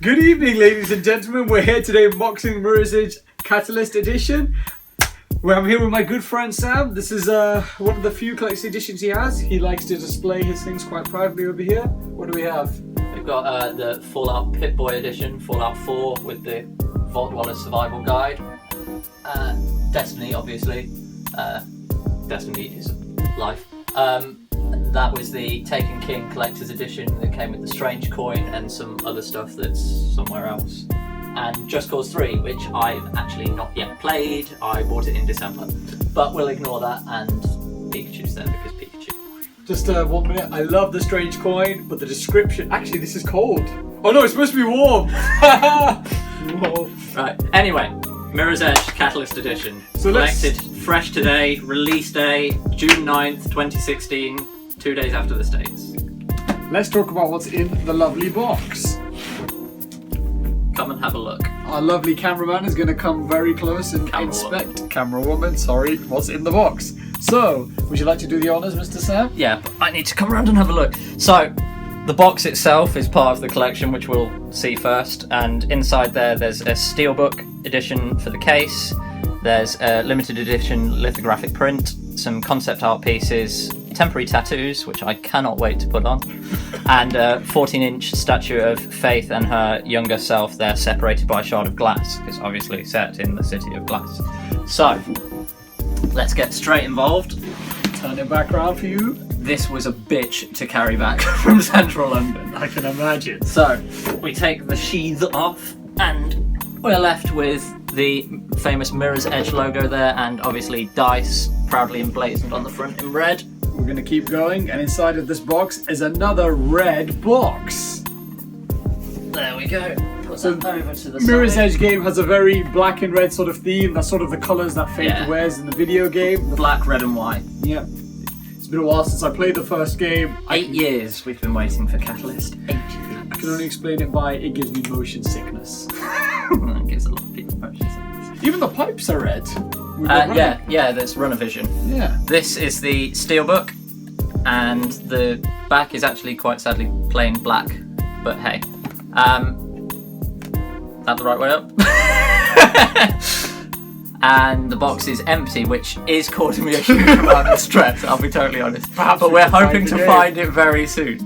Good evening, ladies and gentlemen. We're here today unboxing Mirror's Edge Catalyst Edition. Where I'm here with my good friend Sam. This is one of the few collector's editions he has. He likes to display his things quite proudly over here. What do we have? We've got the Fallout Pip-Boy edition, Fallout 4 with the Vault Dweller Survival Guide. Destiny, obviously. Destiny is life. That was the Taken King Collector's Edition that came with the Strange Coin and some other stuff that's somewhere else. And Just Cause 3, which I've actually not yet played. I bought it in December. But we'll ignore that, and Pikachu's there because Pikachu. Just 1 minute. I love the Strange Coin, but the description... Actually, this is cold. Oh no, it's supposed to be warm! Whoa. Right, anyway. Mirror's Edge Catalyst Edition. So collected fresh today, release day, June 9th, 2016, 2 days after the States. Let's talk about what's in the lovely box. Come and have a look. Our lovely cameraman is going to come very close and Camera woman, sorry, what's in the box. So, would you like to do the honours, Mr. Sam? Yeah, but I need to come around and have a look. So, the box itself is part of the collection, which we'll see first. And inside there's a steelbook edition for the case. There's a limited edition lithographic print, some concept art pieces, temporary tattoos, which I cannot wait to put on, and a 14-inch statue of Faith and her younger self. They're separated by a shard of glass. It's obviously set in the city of glass. So, let's get straight involved. Turn it back around for you. This was a bitch to carry back from central London. I can imagine. So, we take the sheath off, and we're left with the famous Mirror's Edge logo there, and obviously DICE proudly emblazoned on the front in red. We're going to keep going, and inside of this box is another red box. There we go. Put So that over to the Mirror's side. Edge game has a very black and red sort of theme. That's sort of the colours that Faith Yeah. wears in the video game. Black, red and white. Yeah. It's been a while since I played the first game. 8 years we've been waiting for Catalyst. 8 years. I can only explain it by it gives me motion sickness. That gives a lot of people motion sickness. Even the pipes are red. With the Yeah, there's Runner-Vision. Yeah. This is the steelbook, and the back is actually quite sadly plain black, but hey. That the right way up? And the box is empty, which is causing me a huge amount of stress, I'll be totally honest. Perhaps but we we're can find hoping the to game. find it very soon.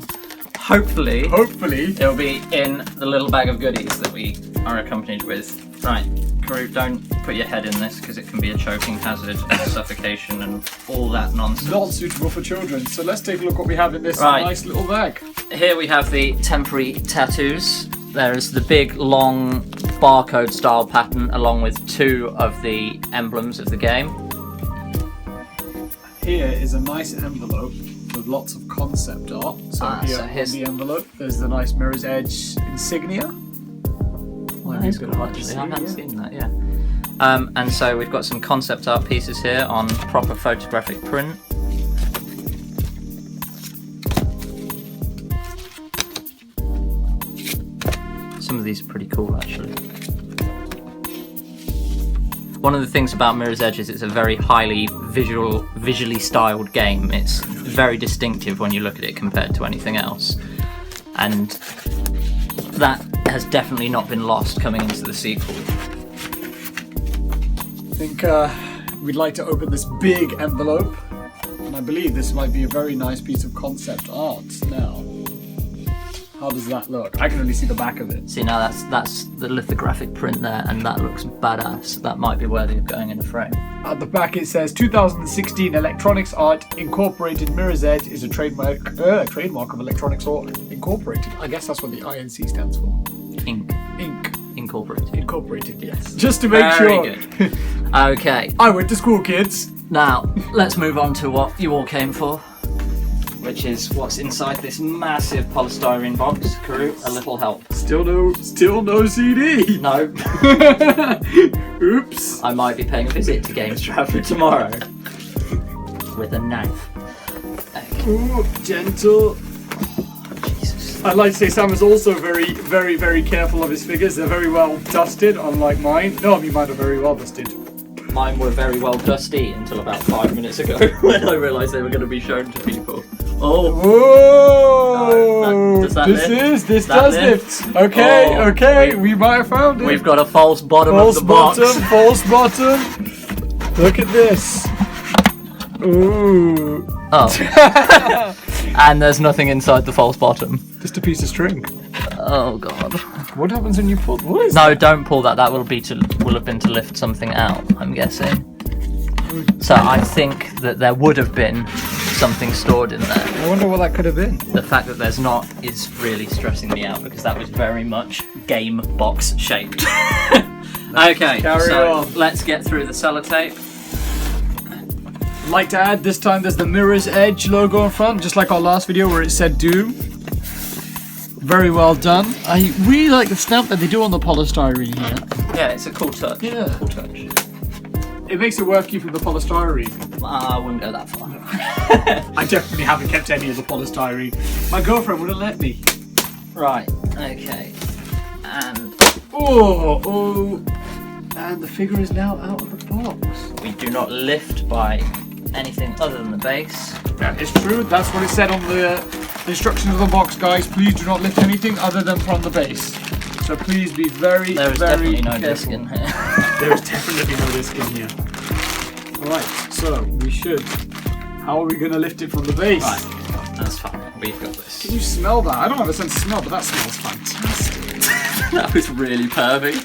Hopefully, Hopefully. it'll be in the little bag of goodies that we are accompanied with. Right, Karoo, don't put your head in this because it can be a choking hazard and suffocation and all that nonsense. Not suitable for children. So let's take a look what we have in this Right. nice little bag. Here we have the temporary tattoos. There is the big long barcode style pattern along with 2 of the emblems of the game. Here is a nice envelope with lots of concept art. So here so on here's- the envelope, there's the nice Mirror's Edge insignia. That's cool, actually. I haven't seen that, yeah. And so we've got some concept art pieces here on proper photographic print. Some of these are pretty cool, actually. One of the things about Mirror's Edge is it's a very highly visually styled game. It's very distinctive when you look at it compared to anything else. And that has definitely not been lost coming into the sequel. I think we'd like to open this big envelope. And I believe this might be a very nice piece of concept art now. How does that look? I can only see the back of it. See, now that's the lithographic print there, and that looks badass. That might be worthy of going in a frame. At the back it says 2016 Electronics Art Incorporated Mirror's Edge is a trademark of Electronics Art Incorporated. I guess that's what the INC stands for. Inc. Incorporated. Incorporated, yes. Just to make Very sure. good. Okay, I went to school, kids. now let's move on to what you all came for, which is what's inside this massive polystyrene box. Karoo, a little help. Still no CD. No, Oops. I might be paying a visit to Games Trafford tomorrow with a knife. Okay. Ooh, gentle. Jesus. I'd like to say Sam is also very, very, very careful of his figures. They're very well dusted, unlike mine. No, I mean mine are very well dusted. Mine were very well dusty until about 5 minutes ago when I realised they were going to be shown to people. Oh. Whoa! Does that This That does lifts? lift. Okay, Oh, okay, we might have found it. We've got a false bottom false of the box. bottom, false bottom. Look at this. Ooh. Oh. And there's nothing inside the false bottom. Just a piece of string. Oh god. What happens when you pull? What is No, don't pull that. That will have been to lift something out, I'm guessing. So I think that there would have been something stored in there. I wonder what that could have been. The fact that there's not is really stressing me out because that was very much game box shaped. Okay, Carry on. let's get through the sellotape. I'd like to add, this time there's the Mirror's Edge logo in front, just like our last video where it said Doom. Very well done. I really like the stamp that they do on the polystyrene here. Yeah, it's a cool touch. Yeah. Cool touch. It makes it worth keeping the polystyrene. I wouldn't go that far. I definitely haven't kept any of the polystyrene. My girlfriend wouldn't let me. Right, okay. And Oh, and the figure is now out of the box. we do not lift by anything other than the base. That is true. That's what it said on the instructions of the box, guys. Please do not lift anything other than from the base. So please be very, There is very definitely no careful. disc in here. There is definitely no disc in here. Alright, so we should. How are we going to lift it from the base? Right, that's fine. We've got this. Can you smell that? I don't have a sense of smell, but that smells fantastic. That was really pervy.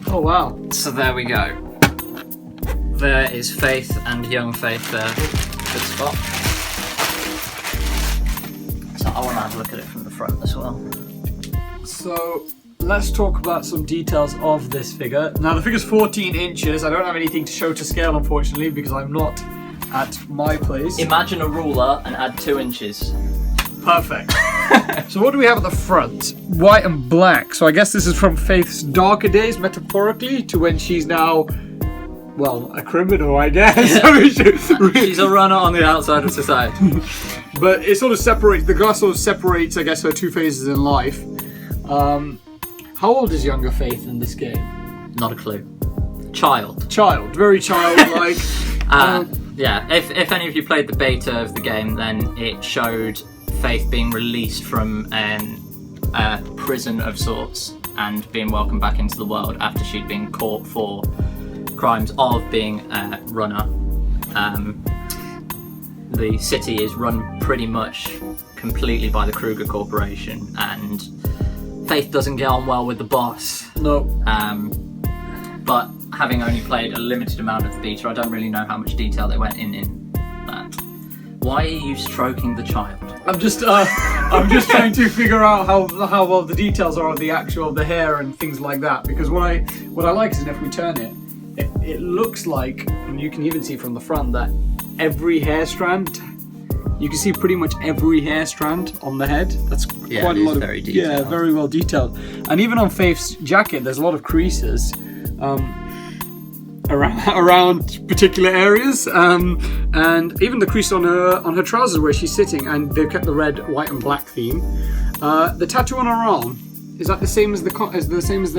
Oh wow. So there we go. There is Faith and young Faith there. Good spot. So I want to have a look at it from the front as well. So let's talk about some details of this figure. Now the figure's 14 inches. I don't have anything to show to scale, unfortunately, because I'm not at my place. Imagine a ruler and add 2 inches. Perfect. So what do we have at the front? White and black. So I guess this is from Faith's darker days, metaphorically, to when she's now, well, a criminal, I guess. She's a runner on the outside of society. But it sort of separates, the glass sort of separates, I guess, her two phases in life. How old is younger Faith in this game? Not a clue. Child. Child, very childlike. Yeah, if any of you played the beta of the game, then it showed Faith being released from a prison of sorts and being welcomed back into the world after she'd been caught for crimes of being a runner. The city is run pretty much completely by the Kruger Corporation, and Faith doesn't get on well with the boss. No. But having only played a limited amount of the beta, I don't really know how much detail they went in that. Why are you stroking the child? I'm just trying to figure out how well the details are of the hair and things like that. Because what I like is, if we turn it looks like, and you can even see from the front, that every hair strand, you can see pretty much every hair strand on the head. That's Yeah, quite it a is lot of, very detailed. yeah, very well detailed. And even on Faith's jacket, there's a lot of creases. Around particular areas, and even the crease on her trousers where she's sitting, and they've kept the red, white, and black theme. The tattoo on her arm, is that the same as the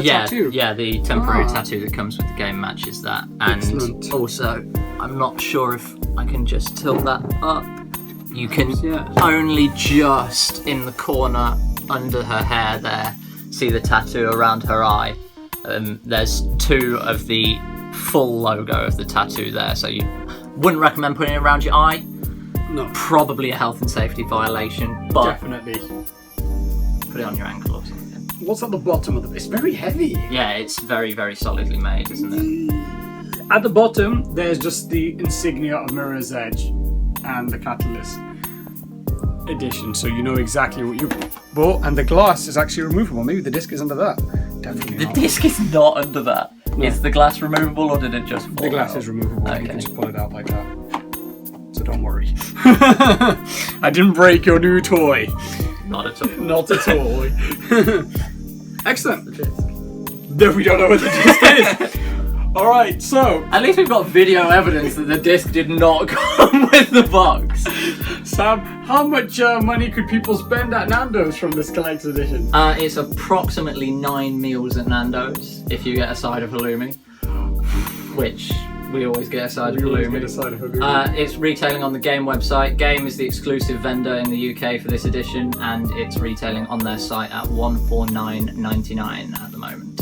tattoo? Yeah, the temporary tattoo that comes with the game matches that. And Excellent. also, I'm not sure if I can just tilt that up. You can Yeah. only just in the corner under her hair there see the tattoo around her eye. There's 2 of the full logo of the tattoo there, so you wouldn't recommend putting it around your eye. No, Probably a health and safety violation, but definitely. put it on your ankle or something. What's at the bottom of the? It's very heavy. Yeah, it's very, very solidly made, isn't it? At the bottom, there's just the insignia of Mirror's Edge and the Catalyst edition, so you know exactly what you bought. And the glass is actually removable. Maybe the disc is under that. Definitely The not. disc is not under that. No. Is the glass removable, or did it just fall The glass out? is removable. You Okay. can just pull it out like that. So don't worry. I didn't break your new toy. Not at all. Not at all. Excellent. No, we don't know what the disc is. All right, so At least we've got video evidence that the disc did not come with the box. Sam, how much money could people spend at Nando's from this collector's edition? It's approximately 9 meals at Nando's if you get a side of halloumi, which we always get a side of We always Halloumi. get a side of Halloumi. It's retailing on the Game website. Game is the exclusive vendor in the UK for this edition, and it's retailing on their site at $149.99 at the moment.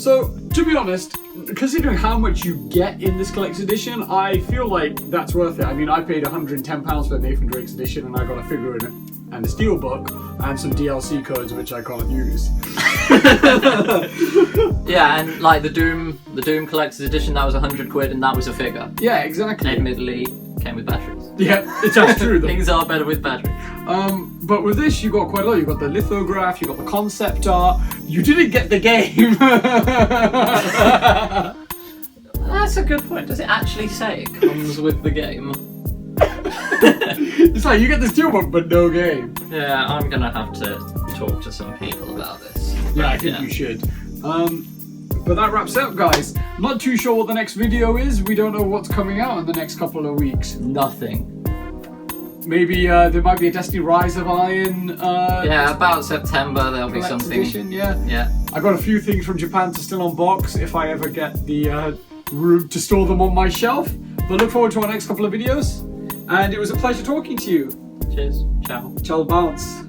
So, to be honest, considering how much you get in this collector's edition, I feel like that's worth it. I mean, I paid £110 for Nathan Drake's edition, and I got a figure in it, and a steelbook, and some DLC codes which I can't use. Yeah, and like the Doom collector's edition, that was £100, and that was a figure. Yeah, exactly. Admittedly, came with batteries. Yeah, it's that's true though. Things are better with batteries. But with this, you got quite a lot. You got the lithograph, you got the concept art. You didn't get the game. That's a good point. Does it actually say it comes with the game? It's like you get the steelbook, but no game. Yeah, I'm gonna have to talk to some people about this. Yeah, I think you should. But that wraps it up, guys. Not too sure what the next video is. We don't know what's coming out in the next couple of weeks. Nothing. Maybe there might be a Destiny Rise of Iron. Yeah, about September there'll be Collector's something. Edition, yeah. Yeah. I got a few things from Japan to still unbox if I ever get the room to store them on my shelf. But look forward to our next couple of videos. And it was a pleasure talking to you. Cheers. Ciao. Ciao, bounce.